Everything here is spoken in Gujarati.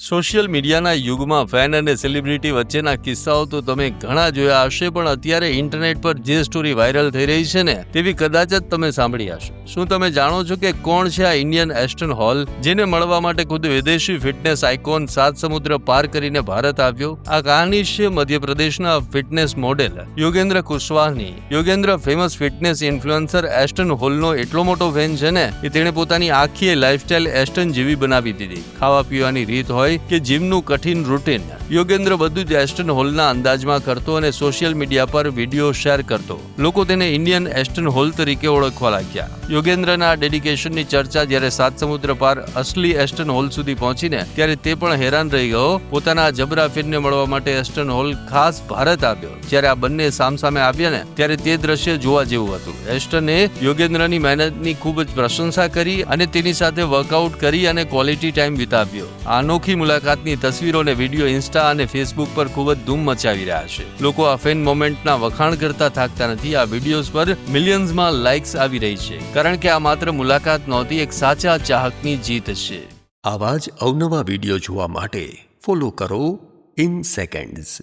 સોશિયલ મીડિયાના યુગમાં ફેન અને સેલિબ્રિટી વચ્ચેના કિસ્સાઓ તો તમે ઘણા જોયા હશે, પણ અત્યારે ઇન્ટરનેટ પર જે સ્ટોરી વાયરલ થઈ રહી છે ને તેવી કદાચ જ તમે સાંભળી હશે. શું તમે જાણો છો કે કોણ છે આ ઇન્ડિયન એસ્ટન હોલ, જેને મળવા માટે ખુદ વિદેશી ફિટનેસ આઇકોન 7 સમુદ્ર પાર કરીને ભારત આવ્યો? આ કહાની છે મધ્યપ્રદેશના ફિટનેસ મોડેલ યોગેન્દ્ર કુશવાહની. Yogendra famous fitness influencer Aston હોલનો એટલો મોટો ફેન છે ને કે તેણે પોતાની આખી લાઇફસ્ટાઇલ એસ્ટન જેવી બનાવી દીધી. ખાવા પીવાની રીત હોય કે જીમનું કઠિન રૂટીન, યોગેન્દ્ર બધું જ એસ્ટન હોલના અંદાજમાં કરતો અને સોશિયલ મીડિયા પર વિડીયો શેર કરતો. લોકો તેને ઇન્ડિયન એસ્ટન હોલ તરીકે ઓળખવા લાગ્યા. યોગેન્દ્રના ડેડિકેશનની ચર્ચા જ્યારે 7 સમુદ્ર પાર અસલી એસ્ટન હોલ સુધી પહોંચીને ત્યારે તે પણ હેરાન રહી ગયો. પોતાના જબરા ફેનને મળવા માટે એસ્ટન હોલ ખાસ ભારત આવ્યો. જ્યારે આ બંને સામસામે આવ્યા ને ત્યારે તે દ્રશ્ય જોવા જેવું હતું. એસ્ટને યોગેન્દ્રની મહેનતની ખૂબ જ પ્રશંસા કરી અને તેની સાથે વર્કઆઉટ કરી અને ક્વોલિટી ટાઈમ વિતાવ્યો. આ અનોખી મુલાકાતની તસવીરો અને વિડીયો ઇન્સ્ટા અને ફેસબુક પર ખૂબ જ ધૂમ મચાવી રહ્યા છે. લોકો આ ફેન મોમેન્ટના વખાણ કરતા થાકતા નથી. આ વિડીયોઝ પર મિલિયન્સમાં લાઇક્સ આવી રહી છે, કારણ કે આ માત્ર મુલાકાત નહોતી, એક સાચા ચાહકની જીત છે. આવા જ અવનવા વિડીયો જોવા માટે ફોલો કરો ઇન સેકન્ડ્સ.